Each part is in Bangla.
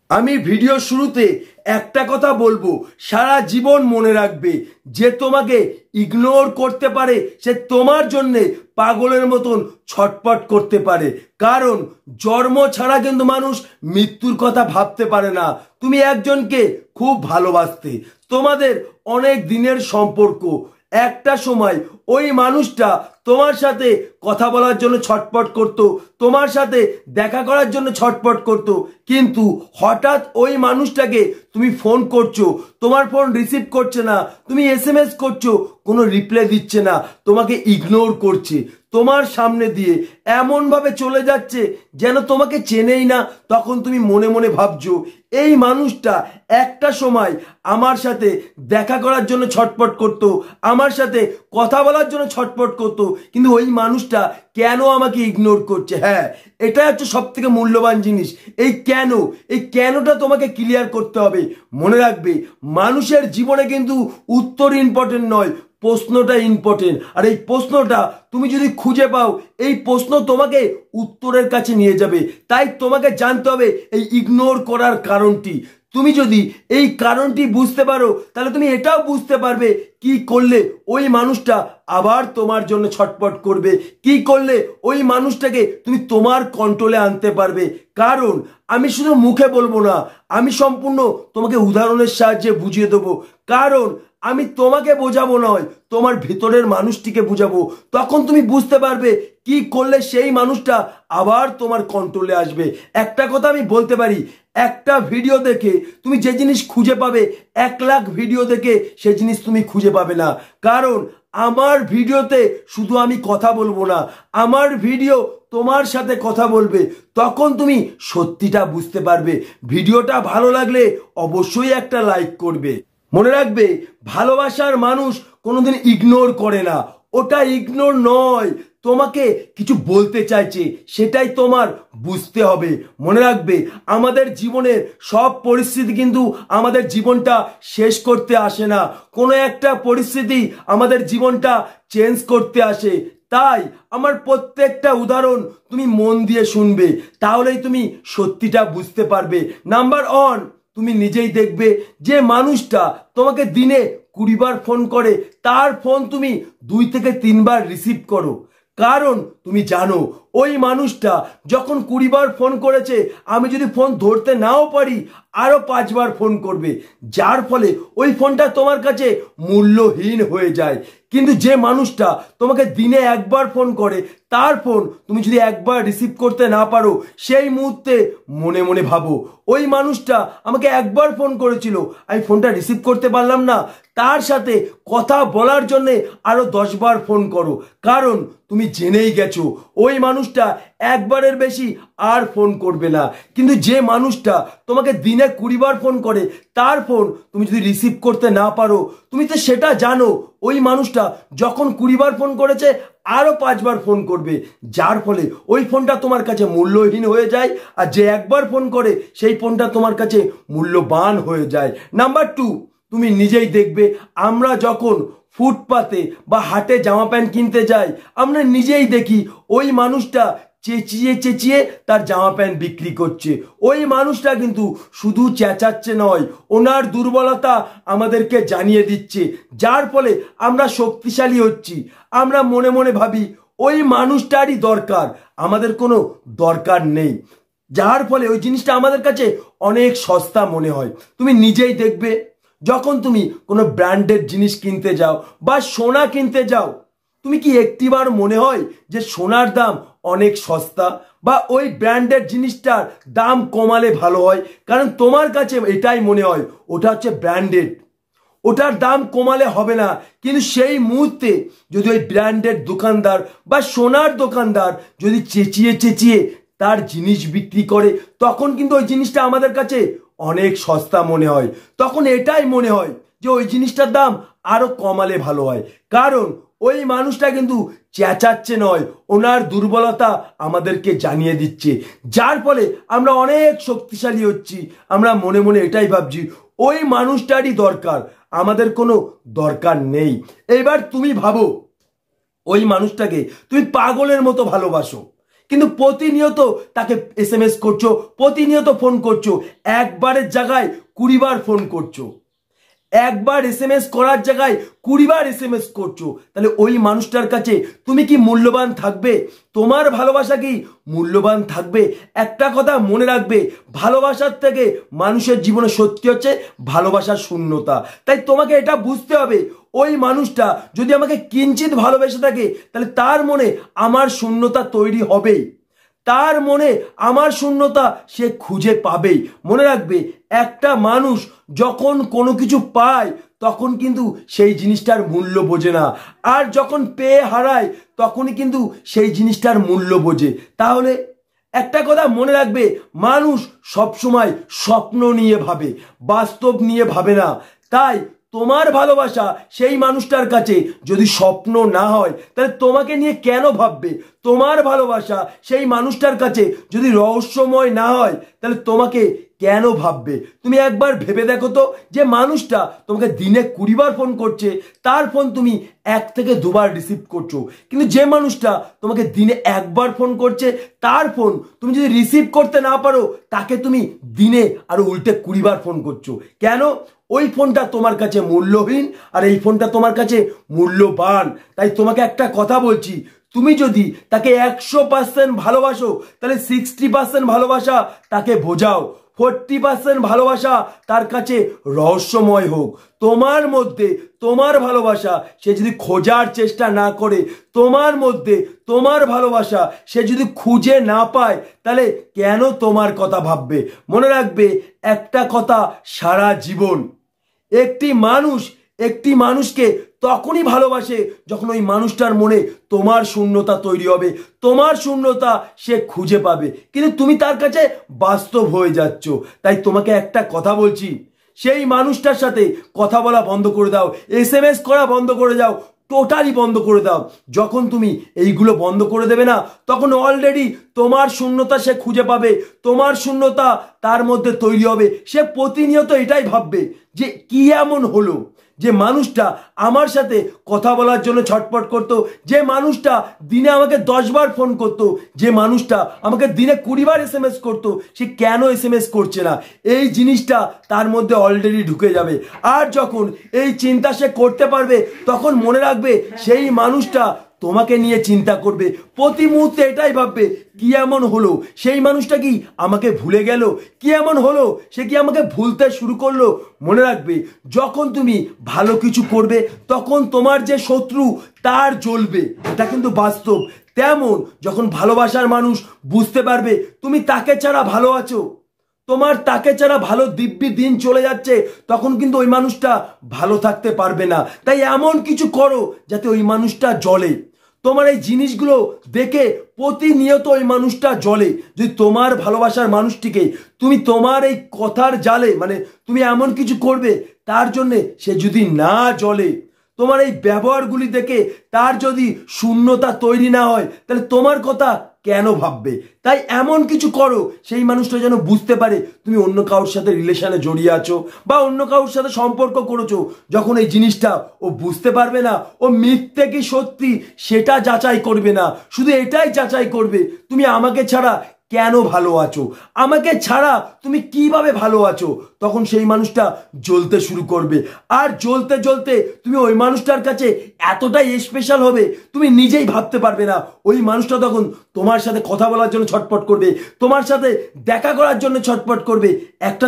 আমি ভিডিও শুরুতে একটা কথা বলবো, সারা জীবন মনে রাখবে, যে তোমাকে ইগনোর করতে পারে সে তোমার জন্যে পাগলের মতন ছটপট করতে পারে। কারণ জন্ম ছাড়া কিন্তু মানুষ মৃত্যুর কথা ভাবতে পারে না। তুমি একজনকে খুব ভালোবাসতে, তোমাদের অনেক দিনের সম্পর্ক, একটা সময় ওই মানুষটা তোমার সাথে কথা বলার জন্য ছটপট করতো, তোমার সাথে দেখা করার জন্য ছটপট করতো, কিন্তু হঠাৎ ওই মানুষটাকে তুমি ফোন করছো, তোমার ফোন রিসিভ করছে না, তুমি এসএমএস করছো, কোনো রিপ্লাই দিচ্ছে না, তোমাকে ইগনোর করছে, তোমার সামনে দিয়ে এমন ভাবে চলে যাচ্ছে যেন তোমাকে চেনেই না। তখন তুমি মনে মনে ভাবছো, এই মানুষটা একটা সময় আমার সাথে দেখা করার জন্য ছটপট করতো, আমার সাথে কথা বলার জন্য ছটপট করতো, কিন্তু ওই মানুষটা কেন আমাকে ইগনোর করছে। হ্যাঁ, এটা হচ্ছে সব থেকে মূল্যবান জিনিস। এই কেনটা তোমাকে ক্লিয়ার করতে হবে। মনে রাখবে, মানুষের জীবনে কিন্তু উত্তর ইম্পর্টেন্ট নয়, প্রশ্নটা ইম্পর্টেন্ট। আর এই প্রশ্নটা তুমি যদি খুঁজে পাও, এই প্রশ্ন তোমাকে উত্তরের কাছে নিয়ে যাবে। তাই তোমাকে জানতে হবে এই ইগনোর করার কারণটি। তুমি যদি এই কারণটি বুঝতে পারো, তাহলে তুমি এটাও বুঝতে পারবে কি করলে ওই মানুষটা আবার তোমার জন্য ছটপট করবে, কি করলে ওই মানুষটাকে তুমি তোমার কন্ট্রোলে আনতে পারবে। কারণ আমি শুধু মুখে বলবো না, আমি সম্পূর্ণ তোমাকে উদাহরণের সাহায্যে বুঝিয়ে দেবো। কারণ আমি তোমাকে বোঝাবো নয়, তোমার ভেতরের মানুষটিকে বুঝাবো। তখন তুমি বুঝতে পারবে কি করলে সেই মানুষটা আবার তোমার কন্ট্রোলে আসবে। একটা কথা আমি বলতে পারি, একটা ভিডিও দেখে তুমি যে জিনিস খুঁজে পাবে, 1,00,000 ভিডিও দেখে সে জিনিস তুমি খুঁজে পাবে না। কারণ আমার ভিডিওতে শুধু আমি কথা বলবো না, আমার ভিডিও তোমার সাথে কথা বলবে। তখন তুমি সত্যিটা বুঝতে পারবে। ভিডিওটা ভালো লাগলে অবশ্যই একটা লাইক করবে। মনে রাখবে, ভালোবাসার মানুষ কোনোদিন ইগনোর করে না। ওটা ইগনোর নয়, তোমাকে কিছু বলতে চাইছে, সেটাই তোমার বুঝতে হবে। মনে রাখবে, আমাদের জীবনের সব পরিস্থিতি কিন্তু আমাদের জীবনটা শেষ করতে আসে না, কোনো একটা পরিস্থিতি আমাদের জীবনটা চেঞ্জ করতে আসে। তাই আমার প্রত্যেকটা উদাহরণ তুমি মন দিয়ে শুনবে, তাহলেই তুমি সত্যিটা বুঝতে পারবে। নাম্বার 1, তুমি নিজেই দেখবে, যে মানুষটা তোমাকে দিনে 20 বার ফোন করে, তার ফোন তুমি 2 থেকে 3 বার রিসিভ করো। কারণ তুমি জানো ওই মানুষটা যখন 20 বার ফোন করেছে, আমি যদি ফোন ধরতে নাও পারি, আরো 5 বার ফোন করবে, যার ফলে ওই ফোনটা তোমার কাছে মূল্যহীন হয়ে যায়। কিন্তু যে মানুষটা তোমাকে দিনে 1 বার ফোন করে, তার ফোন তুমি যদি 1 বার রিসিভ করতে না পারো, সেই মুহূর্তে মনে মনে ভাবো, ওই মানুষটা আমাকে 1 বার ফোন করেছিল, আমি ফোনটা রিসিভ করতে পারলাম না, তার সাথে কথা বলার জন্যে আরো 10 বার ফোন করো। কারণ তুমি জেনেই গেছো ওই মানুষটা 1 বারের বেশি আর ফোন করবে না। কিন্তু যে মানুষটা তোমাকে দিনে 20 বার ফোন করে, তার ফোন তুমি যদি রিসিভ করতে না পারো, তুমি তো সেটা জানো ওই মানুষটা যখন 20 বার ফোন করেছে, আরো 5 বার ফোন করবে, যার ফলে ওই ফোনটা তোমার কাছে মূল্যহীন হয়ে যায়। আর যে 1 বার ফোন করে, সেই ফোনটা তোমার কাছে মূল্যবান হয়ে যায়। নাম্বার 2, তুমি নিজেই দেখবে, আমরা যখন ফুটপাতে বা হাটে জামা প্যান্ট কিনতে যাই, আমরা নিজেই দেখি ওই মানুষটা চেঁচিয়ে চেঁচিয়ে তার জামা প্যান্ট বিক্রি করছে। ওই মানুষটা কিন্তু শুধু চেঁচাচ্ছে নয়, ওনার দুর্বলতা আমাদেরকে জানিয়ে দিচ্ছে, যার ফলে আমরা শক্তিশালী হচ্ছি। আমরা মনে মনে ভাবি ওই মানুষটারই দরকার, আমাদের কোনো দরকার নেই, যার ফলে ওই জিনিসটা আমাদের কাছে অনেক সস্তা মনে হয়। তুমি নিজেই দেখবে, যখন তুমি কোনো ব্র্যান্ডেড জিনিস কিনতে যাও বা সোনা কিনতে যাও, তুমি কি একটিবার মনে হয় যে সোনার দাম অনেক সস্তা বা ওই ব্র্যান্ডেড জিনিসটার দাম কমালে ভালো হয়? কারণ তোমার কাছে এটাই মনে হয় ওটা হচ্ছে ব্র্যান্ডেড, ওটার দাম কমালে হবে না। কিন্তু সেই মুহূর্তে যদি ওই ব্র্যান্ডেড দোকানদার বা সোনার দোকানদার যদি চেঁচিয়ে চেঁচিয়ে তার জিনিস বিক্রি করে, তখন কিন্তু ওই জিনিসটা আমাদের কাছে অনেক সস্তা মনে হয়। তখন এটাই মনে হয় যে ওই জিনিসটার দাম আরো কমালে ভালো হয়। কারণ ওই মানুষটা কিন্তু চেঁচাচ্ছে নয়, ওনার দুর্বলতা আমাদেরকে জানিয়ে দিচ্ছে, যার ফলে আমরা অনেক শক্তিশালী হচ্ছি। আমরা মনে মনে এটাই ভাবছি ওই মানুষটারই দরকার, আমাদের কোনো দরকার নেই। এবার তুমি ভাবো, ওই মানুষটাকে তুমি পাগলের মতো ভালোবাসো, কিন্তু প্রতিনিয়ত তাকে SMS করছো, প্রতিনিয়ত ফোন করছো, একবারের জায়গায় 20 বার ফোন করছো, একবার SMS করার জায়গায় 20 বার SMS করছো, তাহলে ওই মানুষটার কাছে তুমি কি মূল্যবান থাকবে? তোমার ভালোবাসা কি মূল্যবান থাকবে? একটা কথা মনে রাখবে, ভালোবাসার থেকে মানুষের জীবনে সত্যি হচ্ছে ভালোবাসার শূন্যতা। তাই তোমাকে এটা বুঝতে হবে, ওই মানুষটা যদি আমাকে কিঞ্চিত ভালোবেসে থাকে তাহলে তার মনে আমার শূন্যতা তৈরি হবেই, তার মনে আমার শূন্যতা সে খুঁজে পাবেই। মনে রাখবে, একটা মানুষ যখন কোনো কিছু পায় তখন কিন্তু সেই জিনিসটার মূল্য বোঝে না, আর যখন পেয়ে হারায় তখনই কিন্তু সেই জিনিসটার মূল্য বোঝে। তাহলে একটা কথা মনে রাখবে, মানুষ সবসময় স্বপ্ন নিয়ে ভাবে, বাস্তব নিয়ে ভাবে না। তাই তোমার ভালোবাসা সেই মানুষটার কাছে যদি স্বপ্ন না হয় তাহলে তোমাকে নিয়ে কেন ভাববে? তোমার ভালোবাসা সেই মানুষটার কাছে যদি রহস্যময় না হয় তাহলে তোমাকে কেন ভাববে? তুমি একবার ভেবে দেখো তো, যে মানুষটা তোমাকে দিনে 20 বার ফোন করছে, তার ফোন তুমি 1 থেকে 2 বার রিসিভ করছো, কিন্তু যে মানুষটা তোমাকে দিনে 1 বার ফোন করছে, তার ফোন তুমি যদি রিসিভ করতে না পারো, তাকে তুমি দিনে আরো উল্টে 20 বার ফোন করছো। কেন? ওই ফোনটা তোমার কাছে মূল্যহীন আর এই ফোনটা তোমার কাছে মূল্যবান। তাই তোমাকে একটা কথা বলছি, তুমি যদি তাকে 100% ভালোবাসো তাহলে 60% ভালোবাসা তাকে বোঝাও, 40% ভালোবাসা তার কাছে রহস্যময় হোক। তোমার মধ্যে তোমার ভালোবাসা সে যদি খোঁজার চেষ্টা না করে, তোমার মধ্যে তোমার ভালোবাসা সে যদি খুঁজে না পায়, তাহলে কেন তোমার কথা ভাববে? মনে রাখবে একটা কথা সারা জীবন, একটি মানুষকে তখনই ভালোবাসে যখন ওই মানুষটার মনে তোমার শূন্যতা তৈরি হবে, তোমার শূন্যতা সে খুঁজে পাবে, কিন্তু তুমি তার কাছে বাস্তব হয়ে যাচ্ছ। তাই তোমাকে একটা কথা বলছি, সেই মানুষটার সাথে কথা বলা বন্ধ করে দাও, SMS করা বন্ধ করে দাও, টোটালি বন্ধ করে দাও। যখন তুমি এইগুলো বন্ধ করে দেবে না, তখন অলরেডি তোমার শূন্যতা সে খুঁজে পাবে, তোমার শূন্যতা তার মধ্যে তৈরি হবে। সে প্রতিনিয়ত এটাই ভাববে যে কি এমন হলো যে মানুষটা আমার সাথে কথা বলার জন্য ছটপট করতো, যে মানুষটা দিনে আমাকে 10 বার ফোন করতো, যে মানুষটা আমাকে দিনে 20 বার SMS করতো, সে কেন SMS করছে না? এই জিনিসটা তার মধ্যে অলরেডি ঢুকে যাবে। আর যখন এই চিন্তা সে করতে পারবে, তখন মনে রাখবে সেই মানুষটা তোমাকে নিয়ে চিন্তা করবে, প্রতি মুহূর্তে এটাই ভাববে কি এমন হলো, সেই মানুষটা কি আমাকে ভুলে গেল, কি এমন হলো, সে কি আমাকে ভুলতে শুরু করলো। মনে রাখবে, যখন তুমি ভালো কিছু করবে তখন তোমার যে শত্রু তার জ্বলবে, এটা কিন্তু বাস্তব। তেমন যখন ভালোবাসার মানুষ বুঝতে পারবে তুমি তাকে ছাড়া ভালো আছো, তোমার তাকে ছাড়া ভালো দিব্যি দিন চলে যাচ্ছে, তখন কিন্তু ওই মানুষটা ভালো থাকতে পারবে না। তাই এমন কিছু করো যাতে ওই মানুষটা জ্বলে। তোমার এই জিনিসগুলো দেখে প্রতিনিয়ত ওই মানুষটা জ্বলে। যদি তোমার ভালোবাসার মানুষটিকে তুমি তোমার এই কথার জালে, মানে তুমি এমন কিছু করবে তার জন্যে সে যদি না জ্বলে, তোমার এই ব্যবহারগুলি দেখে তার যদি শূন্যতা তৈরি না হয়, তাহলে তোমার কথা কেন ভাববে? তাই এমন কিছু করো সেই মানুষটা যেন বুঝতে পারে তুমি অন্য কারোর সাথে রিলেশনে জড়িয়ে আছো বা অন্য কারোর সাথে সম্পর্ক করেছো। যখন এই জিনিসটা ও বুঝতে পারবে না, ও মিথ্যে কি সত্যি সেটা যাচাই করবে না, শুধু এটাই যাচাই করবে তুমি আমাকে ছাড়া কেন ভালো আছো, আমাকে ছাড়া তুমি কিভাবে ভালো আছো। তখন সেই মানুষটা জ্বলতে শুরু করবে, আর জ্বলতে জ্বলতে তুমি ওই মানুষটার কাছে এতটাই স্পেশাল হবে তুমি নিজেই ভাবতে পারবে না। ওই মানুষটা তখন তোমার সাথে কথা বলার জন্য ছটপট করবে, তোমার সাথে দেখা করার জন্য ছটপট করবে। একটা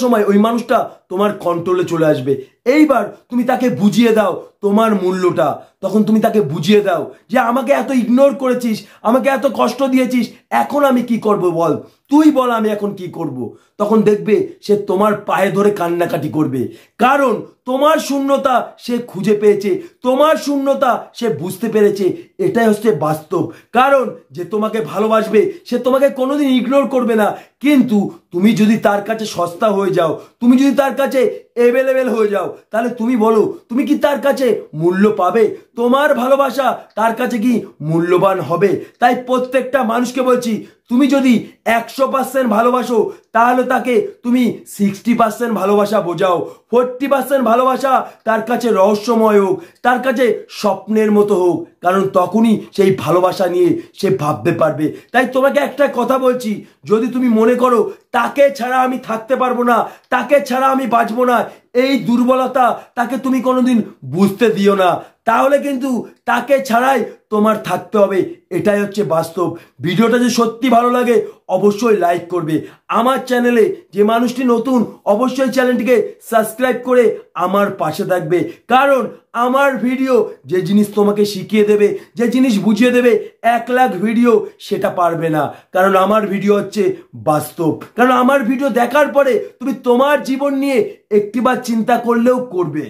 সময় ওই মানুষটা তোমার কন্ট্রোলে চলে আসবে। এইবার তুমি তাকে বুঝিয়ে দাও তোমার মূল্যটা, তখন তুমি তাকে বুঝিয়ে দাও যে আমাকে এত ইগনোর করেছিস, আমাকে এত কষ্ট দিয়েছিস, এখন আমি কি করব বল, তুই বল আমি এখন কি করব। তখন দেখবে সে তোমার পায়ে ধরে কান্নাকাটি করবে, কারণ তোমার শূন্যতা সে খুঁজে পেয়েছে, তোমার শূন্যতা সে বুঝতে পেরেছে। এটাই হচ্ছে বাস্তব। কারণ যে তোমাকে ভালোবাসবে সে তোমাকে কোনোদিন ইগনোর করবে না, কিন্তু তুমি যদি তার কাছে সস্তা হয়ে যাও, তুমি যদি তার কাছে অ্যাভেলেবেল হয়ে যাও, তাহলে তুমি বলো তুমি কি তার কাছে মূল্য পাবে? তোমার ভালোবাসা তার কাছে কি মূল্যবান হবে? তাই প্রত্যেকটা মানুষকে বলছি, তুমি যদি 100% ভালোবাসো তাহলে তাকে তুমি 60% ভালোবাসা বোঝাও। 40% ভালোবাসা তার কাছে রহস্যময় হোক, তার কাছে স্বপ্নের মতো হোক, কারণ তখনই সেই ভালোবাসা নিয়ে সে ভাবতে পারবে। তাই তোমাকে একটা কথা বলছি, যদি তুমি মনে করো তাকে ছাড়া আমি থাকতে পারবো না, তাকে ছাড়া আমি বাঁচবো না, এই দুর্বলতা তাকে তুমি কোনোদিন বুঝতে দিও না, তাহলে কিন্তু তাকে ছাড়াই তোমার থাকতে হবে। এটাই হচ্ছে বাস্তব। ভিডিওটা যদি সত্যি ভালো লাগে অবশ্যই লাইক করবে। আমার চ্যানেলে যে মানুষটি নতুন অবশ্যই চ্যানেলটিকে সাবস্ক্রাইব করে আমার পাশে থাকবে, কারণ আমার ভিডিও যে জিনিস তোমাকে শিখিয়ে দেবে, যে জিনিস বুঝিয়ে দেবে 1 লাখ ভিডিও সেটা পারবে না। কারণ আমার ভিডিও হচ্ছে বাস্তব। কারণ আমার ভিডিও দেখার পরে তুমি তোমার জীবন নিয়ে একটিবার চিন্তা করলেও করবে।